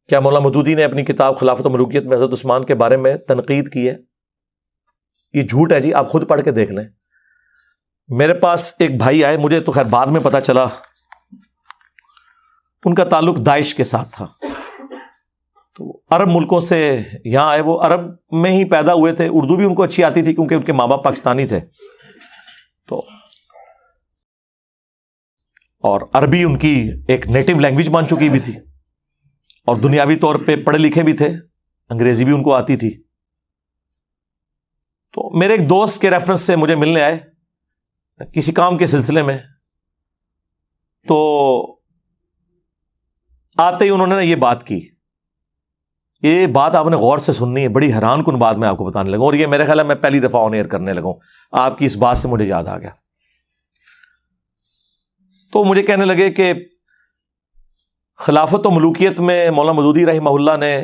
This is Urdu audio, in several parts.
کیا مولانا مودودی نے اپنی کتاب خلافت و ملوکیت میں حضرت عثمان کے بارے میں تنقید کی ہے؟ یہ جھوٹ ہے جی، آپ خود پڑھ کے دیکھ لیں. میرے پاس ایک بھائی آئے، مجھے تو خیر بعد میں پتا چلا ان کا تعلق داعش کے ساتھ تھا. تو عرب ملکوں سے یہاں آئے، وہ عرب میں ہی پیدا ہوئے تھے، اردو بھی ان کو اچھی آتی تھی کیونکہ ان کے ماں باپ پاکستانی تھے. تو اور عربی ان کی ایک نیٹو لینگویج مان چکی بھی تھی، اور دنیاوی طور پہ پڑھے لکھے بھی تھے، انگریزی بھی ان کو آتی تھی. تو میرے ایک دوست کے ریفرنس سے مجھے ملنے آئے کسی کام کے سلسلے میں. تو آتے ہی انہوں نے یہ بات کی. یہ بات آپ نے غور سے سننی ہے، بڑی حیران کن بات میں آپ کو بتانے لگا، اور یہ میرے خیال ہے میں پہلی دفعہ آن ایئر کرنے لگا ہوں. آپ کی اس بات سے مجھے یاد آ گیا. تو مجھے کہنے لگے کہ خلافت و ملوکیت میں مولانا مودودی رحمہ اللہ نے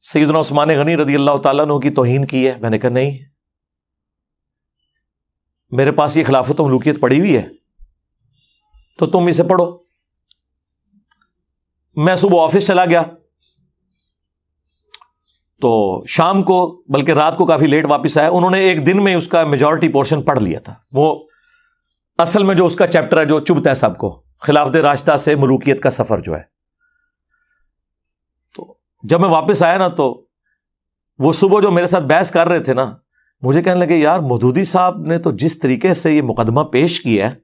سیدنا عثمان غنی رضی اللہ تعالیٰ عنہ کی توہین کی ہے. میں نے کہا نہیں، میرے پاس یہ خلافت و ملوکیت پڑھی ہوئی ہے، تو تم اسے پڑھو. میں صبح آفس چلا گیا، تو شام کو بلکہ رات کو کافی لیٹ واپس آیا. انہوں نے ایک دن میں اس کا میجورٹی پورشن پڑھ لیا تھا. وہ اصل میں جو اس کا چیپٹر ہے جو چبھتا ہے سب کو، خلافت راشدہ سے ملوکیت کا سفر جو ہے. تو جب میں واپس آیا نا، تو وہ صبح جو میرے ساتھ بحث کر رہے تھے نا، مجھے کہنے لگے یار مودودی صاحب نے تو جس طریقے سے یہ مقدمہ پیش کیا ہے،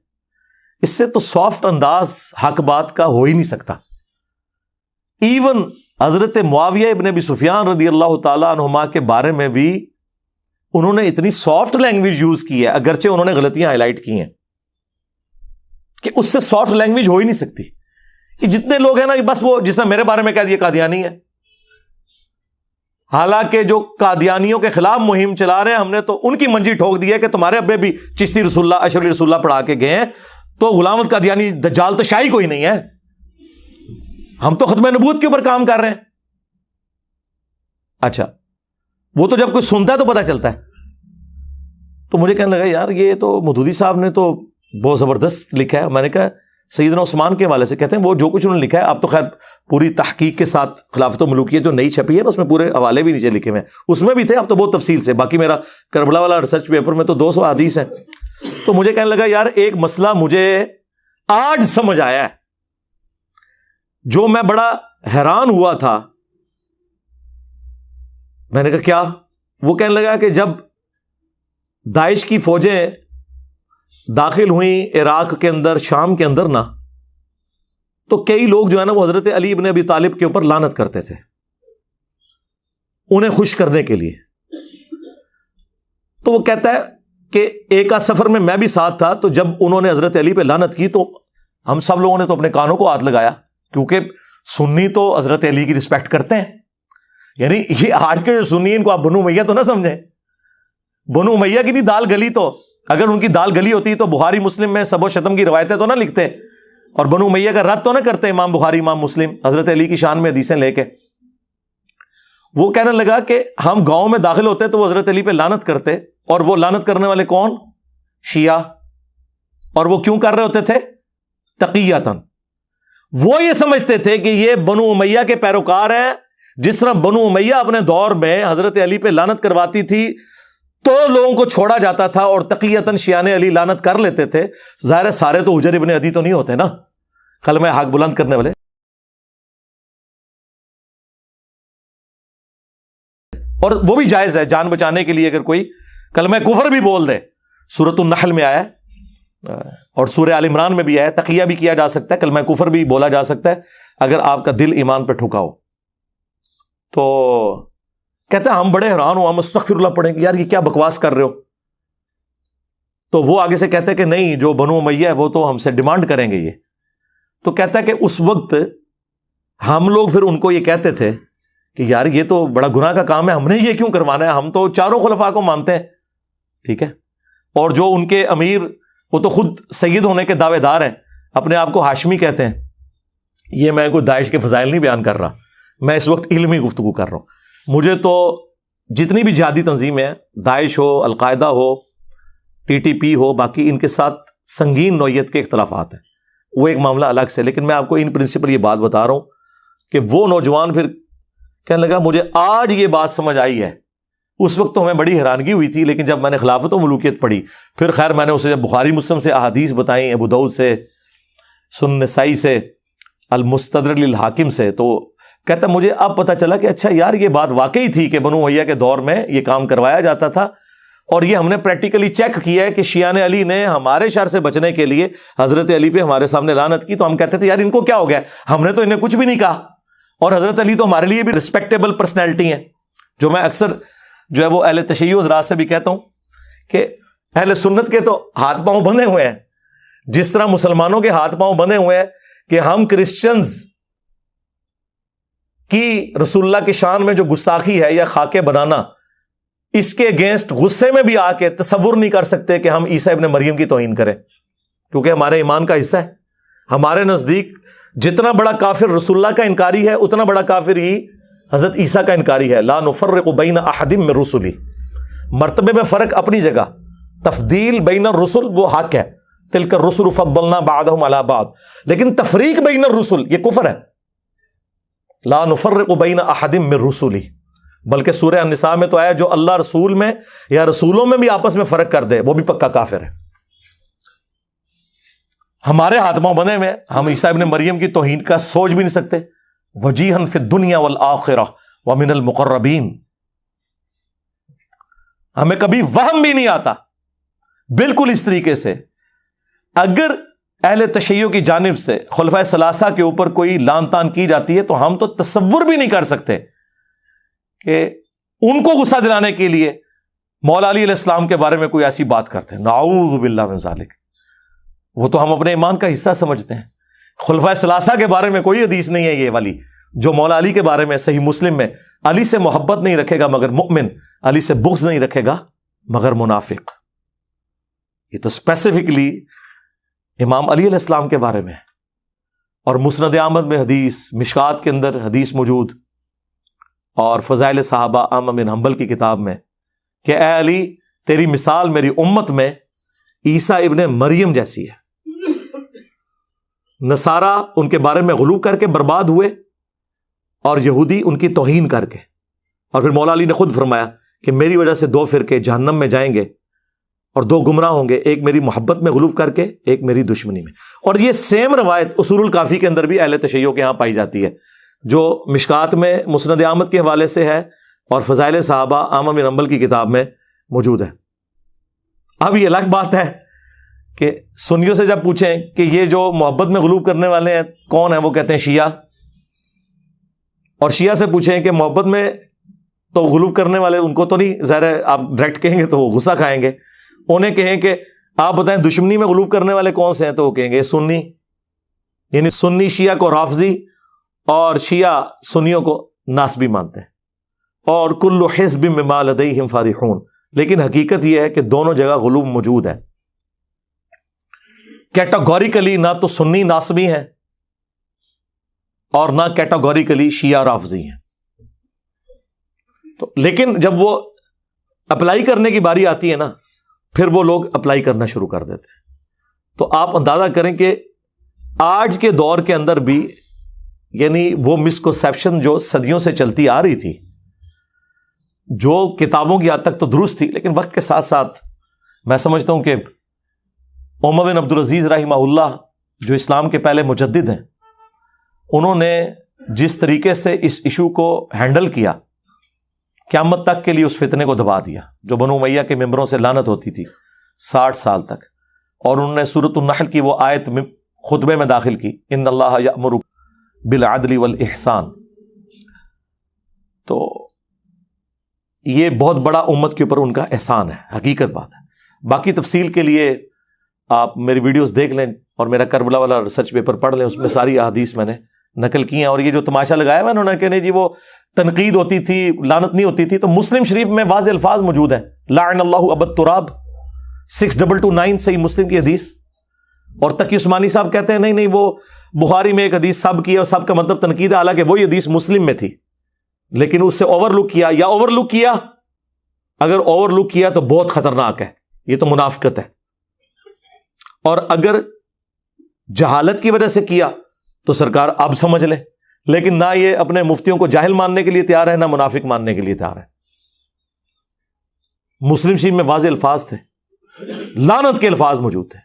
اس سے تو سافٹ انداز حق بات کا ہو ہی نہیں سکتا. ایون حضرت معاویہ ابن ابی سفیان رضی اللہ تعالیٰ عنہما کے بارے میں بھی انہوں نے اتنی سافٹ لینگویج یوز کی ہے، اگرچہ انہوں نے غلطیاں ہائی لائٹ کی ہیں، کہ اس سے سافٹ لینگویج ہو ہی نہیں سکتی. یہ جتنے لوگ ہیں نا، بس وہ جس نے میرے بارے میں کہہ دیا قادیانی ہے، حالانکہ جو قادیانیوں کے خلاف مہم چلا رہے ہیں ہم نے تو ان کی منجی ٹھوک دی ہے کہ تمہارے ابے بھی چشتی رسول اللہ اشرفی رسول اللہ پڑھا کے گئے ہیں، تو غلام احمد قادیانی دجال تو شاہی کوئی نہیں ہے. ہم تو ختم نبوت کے اوپر کام کر رہے ہیں. اچھا، وہ تو جب کوئی سنتا ہے تو پتہ چلتا ہے. تو مجھے کہنے لگا یار یہ تو مودودی صاحب نے تو بہت زبردست لکھا ہے. میں نے کہا سیدنا عثمان کے حوالے سے کہتے ہیں وہ جو کچھ انہوں نے لکھا ہے، اب تو خیر پوری تحقیق کے ساتھ خلافت و ملوکیت جو نئی چھپی ہے نا، اس میں پورے حوالے بھی نیچے لکھے ہوئے ہیں، اس میں بھی تھے، اب تو بہت تفصیل سے. باقی میرا کربلا والا ریسرچ پیپر میں تو 200 حدیث ہیں. تو مجھے کہنے لگا یار ایک مسئلہ مجھے آج سمجھ آیا ہے، جو میں بڑا حیران ہوا تھا. میں نے کہا کیا؟ وہ کہنے لگا کہ جب داعش کی فوجیں داخل ہوئیں عراق کے اندر، شام کے اندر نا، تو کئی لوگ جو ہے نا وہ حضرت علی ابن ابی طالب کے اوپر لعنت کرتے تھے انہیں خوش کرنے کے لیے. تو وہ کہتا ہے کہ ایک سفر میں بھی ساتھ تھا، تو جب انہوں نے حضرت علی پہ لعنت کی تو ہم سب لوگوں نے تو اپنے کانوں کو ہاتھ لگایا، کیونکہ سنی تو حضرت علی کی رسپیکٹ کرتے ہیں. یعنی یہ آج کے جو سنی ان کو آپ بنو امیہ تو نہ سمجھیں، بنو امیہ کی نہیں دال گلی. تو اگر ان کی دال گلی ہوتی تو بخاری مسلم میں سب و شتم کی روایتیں تو نہ لکھتے، اور بنو امیہ کا رد تو نہ کرتے امام بخاری امام مسلم حضرت علی کی شان میں حدیثیں لے کے. وہ کہنے لگا کہ ہم گاؤں میں داخل ہوتے تو وہ حضرت علی پہ لعنت کرتے، اور وہ لعنت کرنے والے کون؟ شیعہ. اور وہ کیوں کر رہے ہوتے تھے؟ تقیۃً. وہ یہ سمجھتے تھے کہ یہ بنو امیہ کے پیروکار ہیں. جس طرح بنو امیہ اپنے دور میں حضرت علی پہ لعنت کرواتی تھی تو لوگوں کو چھوڑا جاتا تھا، اور تقیۃً شیعان علی لعنت کر لیتے تھے. ظاہر ہے سارے تو حجر ابن عدی تو نہیں ہوتے نا کلمہ حق بلند کرنے والے، اور وہ بھی جائز ہے جان بچانے کے لیے اگر کوئی کلمہ کفر بھی بول دے. سورۃ النحل میں آیا ہے اور سورہ آل عمران میں بھی آیا ہے، تقیہ بھی کیا جا سکتا ہے، کلمہ کفر بھی بولا جا سکتا ہے اگر آپ کا دل ایمان پہ ٹھکا ہو. تو کہتے ہیں ہم بڑے حیران ہو، ہم استغفر اللہ پڑھیں کہ یار یہ کیا بکواس کر رہے ہو. تو وہ آگے سے کہتے ہیں کہ نہیں، جو بنو امیہ ہے وہ تو ہم سے ڈیمانڈ کریں گے یہ. تو کہتا ہے کہ اس وقت ہم لوگ پھر ان کو یہ کہتے تھے کہ یار یہ تو بڑا گناہ کا کام ہے، ہم نے یہ کیوں کروانا ہے، ہم تو چاروں خلفاء کو مانتے ہیں. ٹھیک ہے، اور جو ان کے امیر وہ تو خود سید ہونے کے دعوے دار ہیں، اپنے آپ کو ہاشمی کہتے ہیں. یہ میں کوئی داعش کے فضائل نہیں بیان کر رہا، میں اس وقت علمی گفتگو کر رہا ہوں. مجھے تو جتنی بھی جہادی تنظیمیں ہیں، داعش ہو، القاعدہ ہو، TTP ہو، باقی ان کے ساتھ سنگین نوعیت کے اختلافات ہیں، وہ ایک معاملہ الگ سے. لیکن میں آپ کو ان پرنسپل یہ بات بتا رہا ہوں کہ وہ نوجوان پھر کہنے لگا مجھے آج یہ بات سمجھ آئی ہے، اس وقت تو ہمیں بڑی حیرانگی ہوئی تھی، لیکن جب میں نے خلافت و ملوکیت پڑھی پھر خیر میں نے اسے جب بخاری مسلم سے احادیث بتائیں، ابو داؤد سے، سنن نسائی سے، المستدرک للحاکم سے، تو کہتا مجھے اب پتہ چلا کہ اچھا یار یہ بات واقعی تھی کہ بنو امیہ کے دور میں یہ کام کروایا جاتا تھا، اور یہ ہم نے پریکٹیکلی چیک کیا ہے کہ شیعان علی نے ہمارے شر سے بچنے کے لیے حضرت علی پہ ہمارے سامنے لعنت کی، تو ہم کہتے تھے یار ان کو کیا ہو گیا، ہم نے تو انہیں کچھ بھی نہیں کہا، اور حضرت علی تو ہمارے لیے بھی رسپیکٹیبل پرسنالٹی ہیں، جو میں اکثر جو ہے وہ اہل تشیع حضرات سے بھی کہتا ہوں کہ اہل سنت کے تو ہاتھ پاؤں بندھے ہوئے ہیں، جس طرح مسلمانوں کے ہاتھ پاؤں بندھے ہوئے ہیں کہ ہم کرسچنز کی رسول اللہ کی شان میں جو گستاخی ہے یا خاکے بنانا، اس کے اگینسٹ غصے میں بھی آ کے تصور نہیں کر سکتے کہ ہم عیسیٰ ابن مریم کی توہین کریں، کیونکہ ہمارے ایمان کا حصہ ہے۔ ہمارے نزدیک جتنا بڑا کافر رسول اللہ کا انکاری ہے اتنا بڑا کافر ہی حضرت عیسیٰ کا انکاری ہے۔ لا نفرق بین احد من رسلی، مرتبے میں فرق اپنی جگہ، تفضیل بین الرسل وہ حق ہے، تلک الرسل فضلنا بعضهم علی بعض، لیکن تفریق بین الرسل یہ کفر ہے۔ لا نفرق بین احد من رسلی، بلکہ سورہ النساء میں تو آیا جو اللہ رسول میں یا رسولوں میں بھی آپس میں فرق کر دے وہ بھی پکا کافر ہے۔ ہمارے ہاتھ پاؤں بندھے میں، ہم عیسیٰ ابن مریم کی توہین کا سوچ بھی نہیں سکتے۔ وجیہا فی الدنیا والآخرہ ومن المقربین، ہمیں کبھی وہم بھی نہیں آتا۔ بالکل اس طریقے سے اگر اہل تشیع کی جانب سے خلفائے ثلاثہ کے اوپر کوئی لان تان کی جاتی ہے تو ہم تو تصور بھی نہیں کر سکتے کہ ان کو غصہ دلانے کے لیے مولا علی علیہ السلام کے بارے میں کوئی ایسی بات کرتے ہیں، نعوذ باللہ من ذالک، وہ تو ہم اپنے ایمان کا حصہ سمجھتے ہیں۔ خلفائے ثلاثہ کے بارے میں کوئی حدیث نہیں ہے یہ والی جو مولا علی کے بارے میں صحیح مسلم میں علی سے محبت نہیں رکھے گا مگر مؤمن، علی سے بغض نہیں رکھے گا مگر منافق۔ یہ تو اسپیسیفکلی امام علی علیہ السلام کے بارے میں، اور مسند احمد میں حدیث، مشکات کے اندر حدیث موجود، اور فضائل صحابہ احمد بن حنبل کی کتاب میں کہ اے علی تیری مثال میری امت میں عیسیٰ ابن مریم جیسی ہے۔ نصارہ ان کے بارے میں غلو کر کے برباد ہوئے، اور یہودی ان کی توہین کر کے، اور پھر مولا علی نے خود فرمایا کہ میری وجہ سے دو فرقے جہنم میں جائیں گے اور دو گمراہ ہوں گے، ایک میری محبت میں غلو کر کے، ایک میری دشمنی میں۔ اور یہ سیم روایت اصول الکافی کے اندر بھی اہل تشیع کے ہاں پائی جاتی ہے، جو مشکات میں مسند احمد کے حوالے سے ہے اور فضائل صحابہ احمد بن حنبل کی کتاب میں موجود ہے۔ اب یہ الگ بات ہے کہ سنیوں سے جب پوچھیں کہ یہ جو محبت میں غلو کرنے والے ہیں کون ہیں، وہ کہتے ہیں شیعہ، اور شیعہ سے پوچھیں کہ محبت میں تو غلو کرنے والے ان کو تو نہیں، ظاہر ہے آپ ڈائریکٹ کہیں گے تو وہ غصہ کھائیں گے، انہیں کہیں کہ آپ بتائیں دشمنی میں غلو کرنے والے کون سے ہیں، تو وہ کہیں گے سنی، یعنی سنی شیعہ کو رافضی اور شیعہ سنیوں کو ناسبی مانتے ہیں، اور کل حزب بما لدیہم فرحون۔ لیکن حقیقت یہ ہے کہ دونوں جگہ غلو موجود ہے۔ کیٹاگوریکلی نہ تو سنی ناسبی ہیں اور نہ کیٹاگوریکلی شیعہ رافضی ہیں، تو لیکن جب وہ اپلائی کرنے کی باری آتی ہے نا، پھر وہ لوگ اپلائی کرنا شروع کر دیتے ہیں۔ تو آپ اندازہ کریں کہ آج کے دور کے اندر بھی یعنی وہ مسکنسیپشن جو صدیوں سے چلتی آ رہی تھی، جو کتابوں کی حد تک تو درست تھی، لیکن وقت کے ساتھ ساتھ میں سمجھتا ہوں کہ عمر بن عبدالعزیز رحمہ اللہ جو اسلام کے پہلے مجدد ہیں، انہوں نے جس طریقے سے اس ایشو کو ہینڈل کیا، قیامت تک کے لیے اس فتنے کو دبا دیا جو بنو امیہ کے ممبروں سے لعنت ہوتی تھی 60 سال تک، اور انہوں نے سورۃ النحل کی وہ آیت خطبے میں داخل کی، ان اللہ یأمر بالعدل والاحسان۔ تو یہ بہت بڑا امت کے اوپر ان کا احسان ہے، حقیقت بات ہے۔ باقی تفصیل کے لیے آپ میری ویڈیوز دیکھ لیں اور میرا کربلا والا ریسرچ پیپر پڑھ لیں، اس میں ساری احادیث میں نے نقل کی ہیں۔ اور یہ جو تماشا لگایا ہوا انہوں نے کہ نہیں جی وہ تنقید ہوتی تھی، لعنت نہیں ہوتی تھی، تو مسلم شریف میں واضح الفاظ موجود ہیں، لعن اللہ ابا التراب 6229 صحیح مسلم کی حدیث۔ اور تقی عثمانی صاحب کہتے ہیں نہیں وہ بخاری میں ایک حدیث سب کی ہے اور سب کا مطلب تنقید ہے، حالانکہ وہی حدیث مسلم میں تھی، لیکن اس سے اوور لک کیا، یا اوور لک کیا، اگر اوور لک کیا تو بہت خطرناک ہے، یہ تو منافقت ہے، اور اگر جہالت کی وجہ سے کیا تو سرکار اب سمجھ لیں لیکن نہ یہ اپنے مفتیوں کو جاہل ماننے کے لیے تیار ہے، نہ منافق ماننے کے لیے تیار ہے۔ مسلم شریف میں واضح الفاظ تھے، لعنت کے الفاظ موجود تھے۔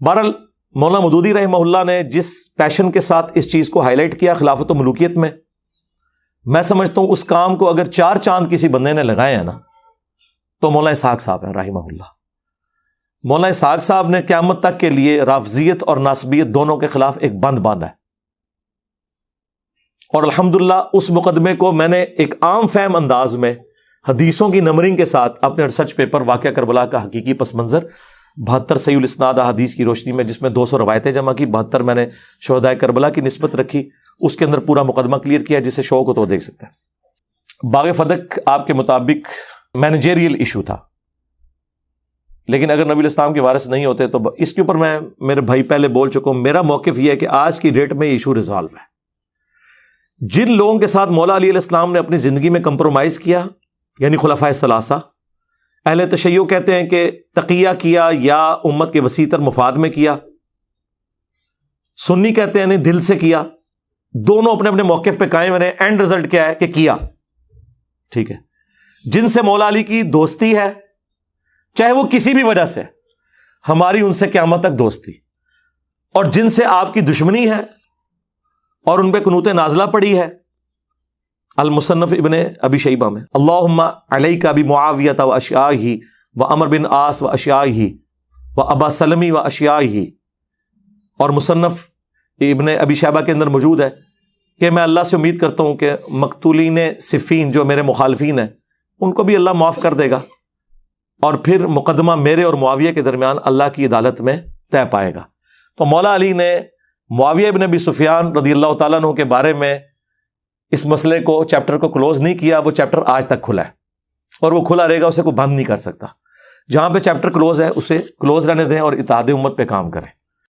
بہرحال مولانا مودودی رحمہ اللہ نے جس پیشن کے ساتھ اس چیز کو ہائی لائٹ کیا خلافت و ملوکیت میں سمجھتا ہوں اس کام کو اگر 4 چاند کسی بندے نے لگائے ہیں نا تو مولانا اسحاق صاحب ہیں رحمہ اللہ۔ مولانا اسحاق صاحب نے قیامت تک کے لیے رافضیت اور ناصبیت دونوں کے خلاف ایک بند باندھا ہے، اور الحمدللہ اس مقدمے کو میں نے ایک عام فہم انداز میں حدیثوں کی نمبرنگ کے ساتھ اپنے ریسرچ پیپر واقعہ کربلا کا حقیقی پس منظر 72 صحیح الاسناد حدیث کی روشنی میں، جس میں 200 روایتیں جمع کی، 72 میں نے شہدائے کربلا کی نسبت رکھی، اس کے اندر پورا مقدمہ کلیئر کیا، جسے شوق ہو تو دیکھ سکتے ہیں۔ باغ فتح آپ کے مطابق مینیجریل ایشو تھا، لیکن اگر نبی الاسلام کے وارث نہیں ہوتے تو اس کے اوپر میں میرے بھائی پہلے بول چکا ہوں، میرا موقف یہ ہے کہ آج کی ڈیٹ میں ایشو ریزالو ہے۔ جن لوگوں کے ساتھ مولا علی علیہ السلام نے اپنی زندگی میں کمپرومائز کیا، یعنی خلفائے ثلاثہ، اہل تشیع کہتے ہیں کہ تقیہ کیا یا امت کے وسیع تر مفاد میں کیا، سنی کہتے ہیں نہیں دل سے کیا، دونوں اپنے اپنے موقف پہ قائم رہے، اینڈ رزلٹ کیا ہے کہ کیا، ٹھیک ہے۔ جن سے مولا علی کی دوستی ہے چاہے وہ کسی بھی وجہ سے، ہماری ان سے قیامت تک دوستی، اور جن سے آپ کی دشمنی ہے اور ان پہ قنوت نازلہ پڑی ہے، المصنف ابن ابی شیبہ میں اللہم علیک بمعاویہ و اشیاءہ و عمر بن عاص و اشیاءہ و ابا سلمی و اشیاءہ، اور مصنف ابن ابی شیبہ کے اندر موجود ہے کہ میں اللہ سے امید کرتا ہوں کہ مقتولین صفین جو میرے مخالفین ہیں ان کو بھی اللہ معاف کر دے گا، اور پھر مقدمہ میرے اور معاویہ کے درمیان اللہ کی عدالت میں طے پائے گا۔ تو مولا علی نے معاویہ بن ابی سفیان رضی اللہ تعالیٰ عنہ کے بارے میں اس مسئلے کو، چیپٹر کو کلوز نہیں کیا، وہ چیپٹر آج تک کھلا ہے اور وہ کھلا رہے گا، اسے کوئی بند نہیں کر سکتا۔ جہاں پہ چیپٹر کلوز ہے اسے کلوز رہنے دیں اور اتحاد امت پہ کام کریں۔